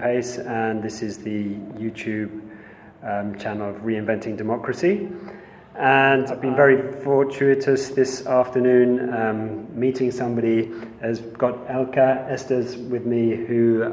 Pace, and this is the YouTube channel of Reinventing Democracy. And I've been very fortuitous this afternoon meeting somebody. I've got Elke Esders with me, who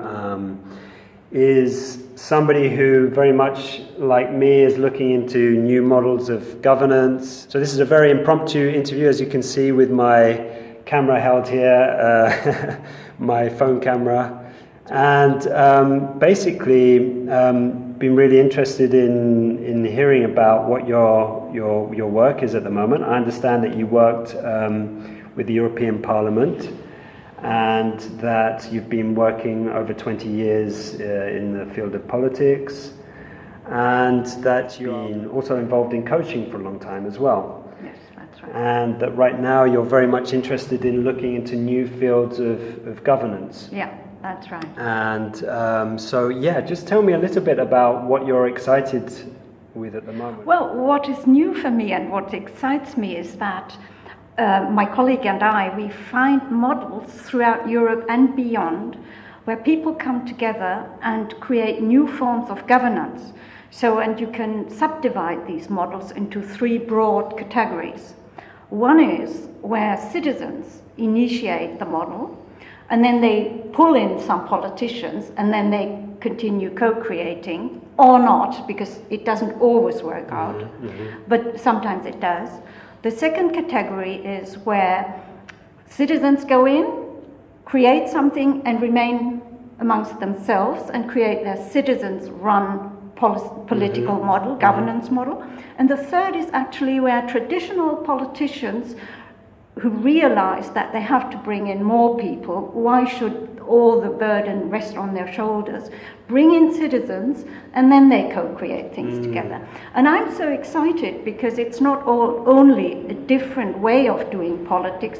is somebody who very much like me is looking into new models of governance. So this is a very impromptu interview, as you can see, with my camera held here, my phone camera, and basically been really interested in hearing about what your work is at the moment. I understand that you worked with the European Parliament, and that you've been working over 20 years in the field of politics, and that you've been also involved in coaching for a long time as well. Yes, that's right. And that right now you're very much interested in looking into new fields of governance. Yeah, that's right. And so, just tell me a little bit about what you're excited with at the moment. Well, what is new for me and what excites me is that my colleague and I, we find models throughout Europe and beyond where people come together and create new forms of governance. So, and you can subdivide these models into three broad categories. One is where citizens initiate the model, and then they pull in some politicians, and then they continue co-creating, or not, because it doesn't always work out, but sometimes it does. The second category is where citizens go in, create something, and remain amongst themselves and create their citizens-run political model, governance model. And the third is actually where traditional politicians who realize that they have to bring in more people, why should all the burden rest on their shoulders, bring in citizens, and then they co-create things together. And I'm so excited because it's not only a different way of doing politics,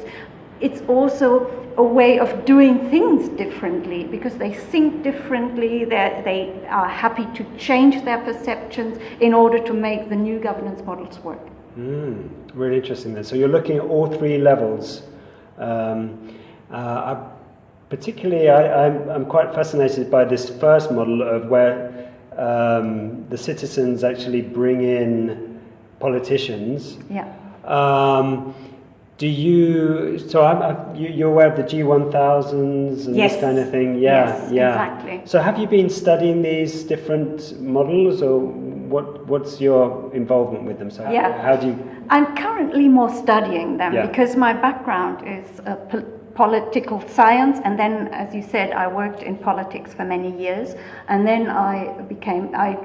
it's also a way of doing things differently, because they think differently, they are happy to change their perceptions in order to make the new governance models work. Really interesting then. So you're looking at all three levels. Particularly, I'm quite fascinated by this first model of where the citizens actually bring in politicians. Yeah. You're aware of the G1000s and Yes. this kind of thing? Yes, exactly. So have you been studying these different models, or what's your involvement with them? So how do you... I'm currently more studying them because my background is political science, and then, as you said, I worked in politics for many years, and then I became a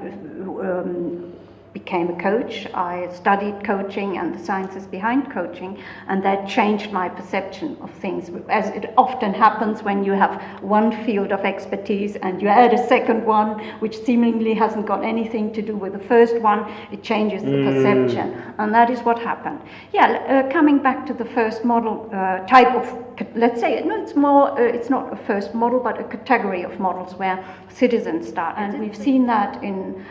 coach. I studied coaching and the sciences behind coaching, and that changed my perception of things, as it often happens when you have one field of expertise and you add a second one which seemingly hasn't got anything to do with the first one. It changes the perception, and that is what happened. Coming back to the first model type of, let's say, it's not a first model but a category of models where citizens start, and we've seen that in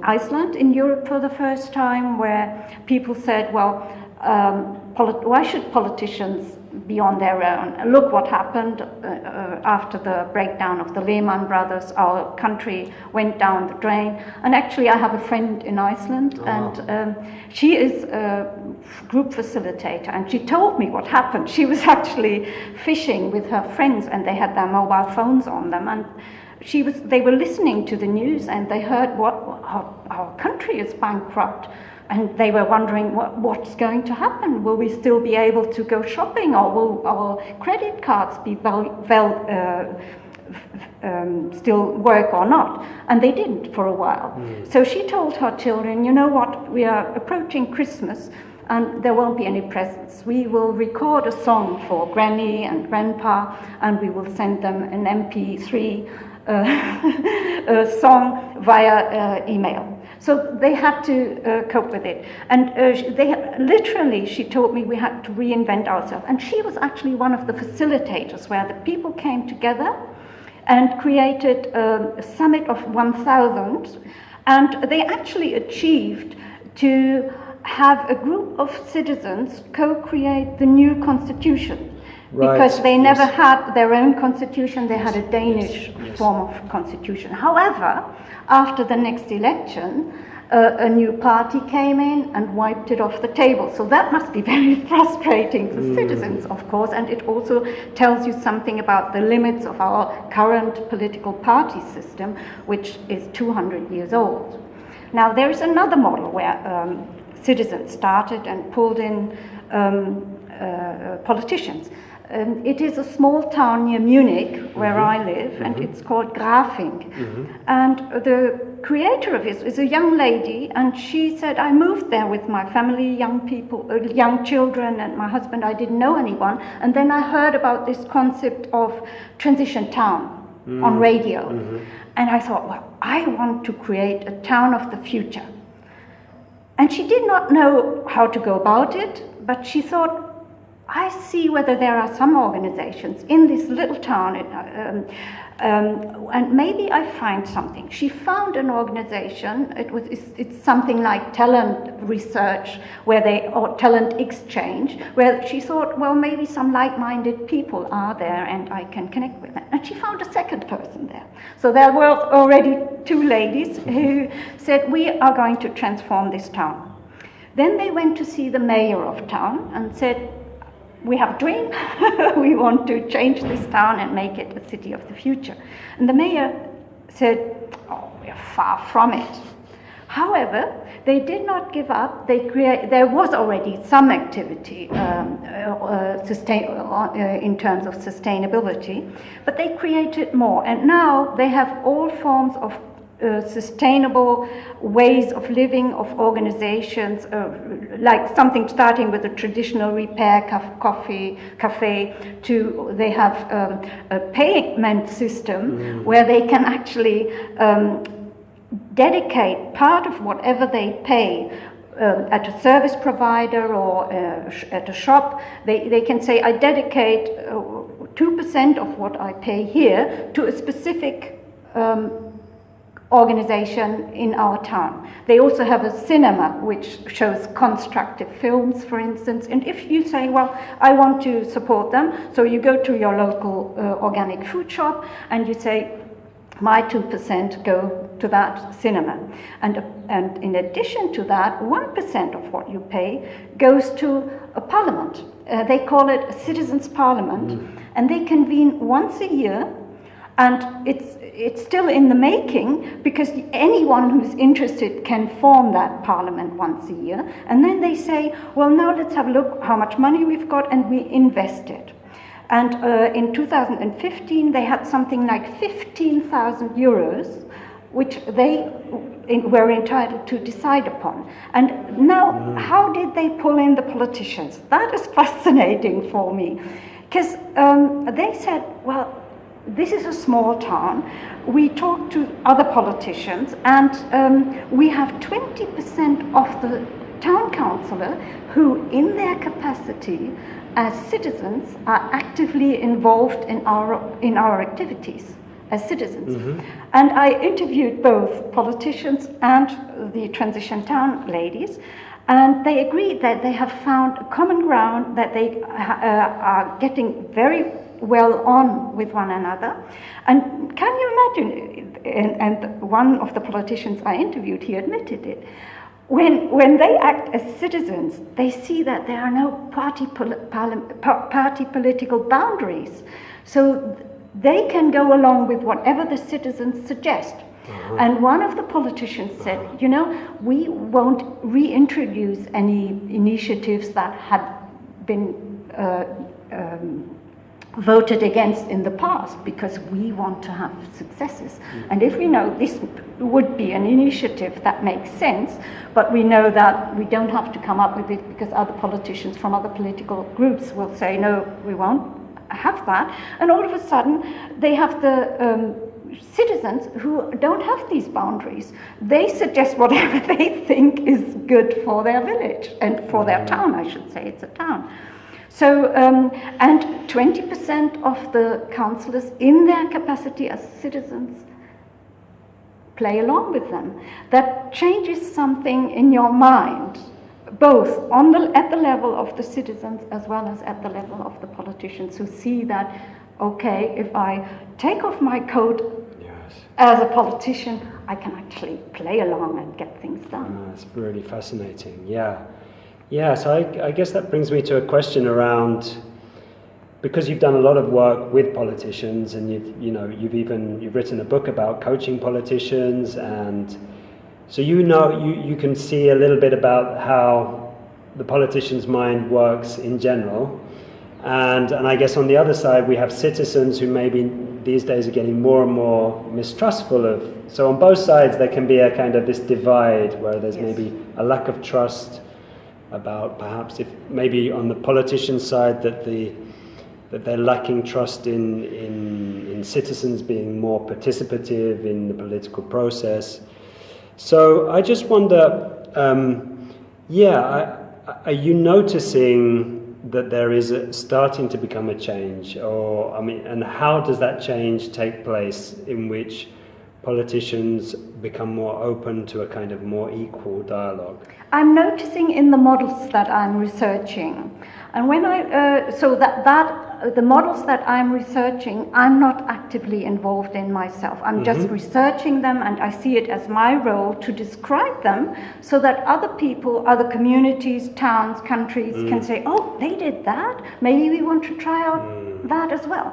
Iceland, in Europe for the first time, where people said, well, why should politicians be on their own? Look what happened after the breakdown of the Lehman Brothers. Our country went down the drain. And actually, I have a friend in Iceland, and she is a group facilitator, and she told me what happened. She was actually fishing with her friends, and they had their mobile phones on them, and they were listening to the news, and they heard our country is bankrupt, and they were wondering what's going to happen. Will we still be able to go shopping, or will our credit cards be still work or not? And they didn't for a while. So she told her children, you know what, we are approaching Christmas, and there won't be any presents. We will record a song for Granny and Grandpa, and we will send them an MP3 song via email. So they had to cope with it. And she told me we had to reinvent ourselves. And she was actually one of the facilitators, where the people came together and created a summit of 1,000. And they actually achieved to have a group of citizens co-create the new constitution. because they never yes. had their own constitution, they had a Danish yes. form of constitution. However, after the next election, a new party came in and wiped it off the table. So that must be very frustrating for citizens, of course, and it also tells you something about the limits of our current political party system, which is 200 years old. Now, there is another model where citizens started and pulled in politicians. It is a small town near Munich, where I live, and it's called Grafing. And the creator of it is a young lady, and she said, I moved there with my family, young people, young children, and my husband. I didn't know anyone. And then I heard about this concept of transition town on radio. And I thought, well, I want to create a town of the future. And she did not know how to go about it, but she thought, I see whether there are some organizations in this little town, and maybe I find something. She found an organization. It's something like talent research, or talent exchange, where she thought, well, maybe some like-minded people are there, and I can connect with them. And she found a second person there. So there were already two ladies who said, we are going to transform this town. Then they went to see the mayor of town and said, we have a dream, we want to change this town and make it a city of the future. And the mayor said, oh, we are far from it. However, they did not give up. There was already some activity in terms of sustainability, but they created more. And now they have all forms of sustainable ways of living, of organizations, like something starting with a traditional repair cafe to they have a payment system where they can actually dedicate part of whatever they pay at a service provider or at a shop. They can say, I dedicate 2% of what I pay here to a specific organization in our town. They also have a cinema which shows constructive films, for instance. And if you say, well, I want to support them, so you go to your local organic food shop and you say, my 2% go to that cinema. And in addition to that, 1% of what you pay goes to a parliament. They call it a citizens' parliament, and they convene once a year. And it's still in the making, because anyone who's interested can form that parliament once a year. And then they say, well, now let's have a look how much money we've got, and we invest it. And in 2015, they had something like 15,000 euros, which they were entitled to decide upon. And now, how did they pull in the politicians? That is fascinating for me, because they said, well, this is a small town. We talked to other politicians, and we have 20% of the town councillor who, in their capacity as citizens, are actively involved in our activities as citizens. And I interviewed both politicians and the transition town ladies, and they agreed that they have found a common ground, that they are getting very well on with one another. And can you imagine, and one of the politicians I interviewed, he admitted it, when they act as citizens, they see that there are no party political boundaries. So they can go along with whatever the citizens suggest. And one of the politicians said, you know, we won't reintroduce any initiatives that had been voted against in the past, because we want to have successes. And if we know this would be an initiative that makes sense, but we know that we don't have to come up with it because other politicians from other political groups will say, no, we won't have that. And all of a sudden, they have the citizens who don't have these boundaries. They suggest whatever they think is good for their village, and for their town, I should say, it's a town. So, and 20% of the councillors, in their capacity as citizens, play along with them. That changes something in your mind both at the level of the citizens as well as at the level of the politicians, who see that, okay, if I take off my coat as a politician, I can actually play along and get things done. That's really fascinating. Yeah. So I guess that brings me to a question around, because you've done a lot of work with politicians, and you've written a book about coaching politicians, and so you can see a little bit about how the politician's mind works in general, and I guess on the other side we have citizens who maybe these days are getting more and more mistrustful of. So on both sides there can be a kind of this divide where there's maybe a lack of trust about, perhaps if maybe on the politician side that they're lacking trust in citizens being more participative in the political process. So I just wonder, are you noticing that there is starting to become a change, and how does that change take place, in which politicians become more open to a kind of more equal dialogue? I'm noticing in the models that I'm researching, and when the models that I'm researching, I'm not actively involved in myself. I'm just researching them, and I see it as my role to describe them so that other people, other communities, towns, countries can say, oh, they did that, maybe we want to try out that as well.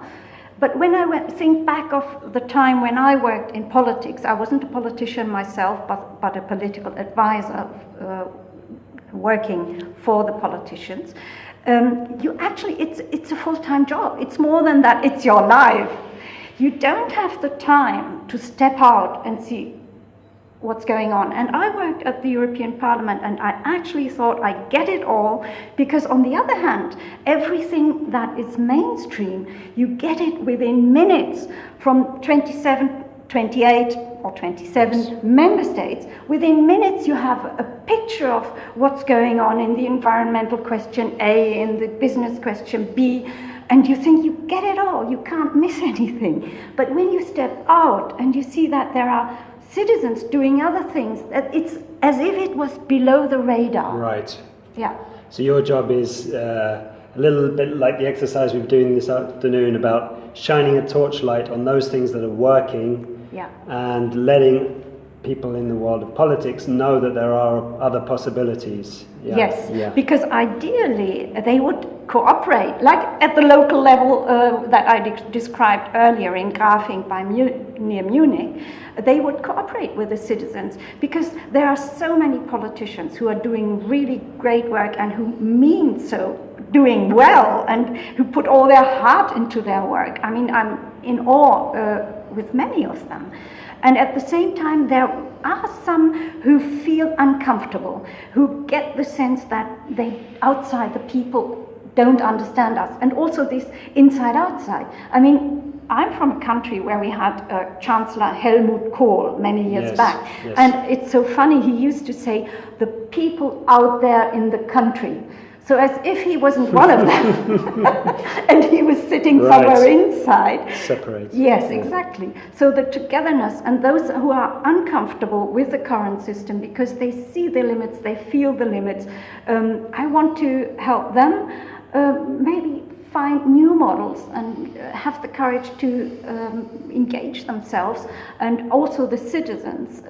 But when I think back of the time when I worked in politics, I wasn't a politician myself, but a political advisor working for the politicians. It's a full-time job. It's more than that. It's your life. You don't have the time to step out and see what's going on. And I worked at the European Parliament, and I actually thought I get it all, because on the other hand, everything that is mainstream, you get it within minutes from 27, 28 or 27 member states. Within minutes you have a picture of what's going on in the environmental question A, in the business question B, and you think you get it all, you can't miss anything. But when you step out and you see that there are citizens doing other things, it's as if it was below the radar. Right. Yeah. So your job is a little bit like the exercise we're doing this afternoon, about shining a torchlight on those things that are working, and letting people in the world of politics know that there are other possibilities. Because ideally they would cooperate, like at the local level that I described earlier in Grafing near Munich. They would cooperate with the citizens, because there are so many politicians who are doing really great work and who mean so, doing well, and who put all their heart into their work. I mean, I'm in awe with many of them. And at the same time, there are some who feel uncomfortable, who get the sense that outside the people don't understand us, and also this inside-outside. I mean, I'm from a country where we had Chancellor Helmut Kohl many years back, and it's so funny, he used to say, the people out there in the country. So as if he wasn't one of them, and he was sitting somewhere inside. Separated. Yes, exactly. So the togetherness, and those who are uncomfortable with the current system because they see the limits, they feel the limits, I want to help them maybe find new models and have the courage to engage themselves, and also the citizens,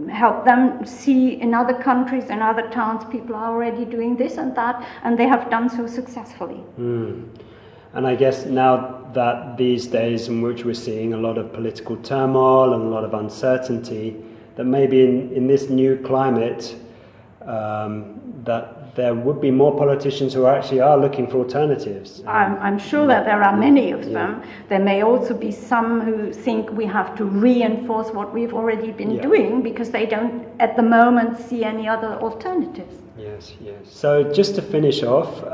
help them see in other countries and other towns people are already doing this and that, and they have done so successfully. And I guess now that these days in which we're seeing a lot of political turmoil and a lot of uncertainty, that maybe in this new climate that there would be more politicians who actually are looking for alternatives. I'm sure that there are many of them. There may also be some who think we have to reinforce what we've already been doing, because they don't at the moment see any other alternatives. Yes. So just to finish off,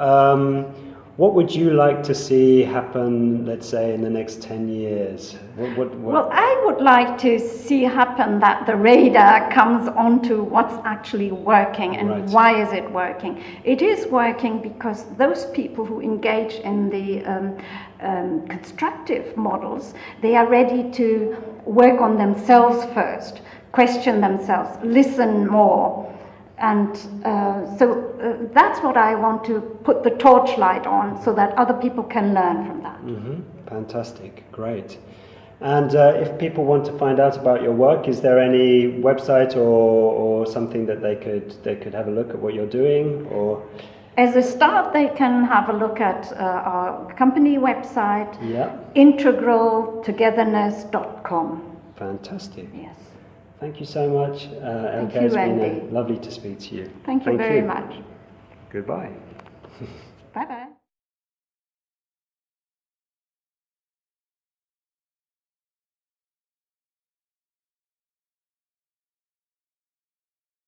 what would you like to see happen, let's say, in the next 10 years? Well, I would like to see happen that the radar comes onto what's actually working and why is it working. It is working because those people who engage in the constructive models, they are ready to work on themselves first, question themselves, listen more, And that's what I want to put the torchlight on, so that other people can learn from that. Fantastic, great. And if people want to find out about your work, is there any website or something that they could have a look at what you're doing? Or as a start, they can have a look at our company website, yeah, integraltogetherness.com. Fantastic. Yes. Thank you so much, Elke. You, it's been Andy. lovely to speak to you. Thank you very much. Goodbye.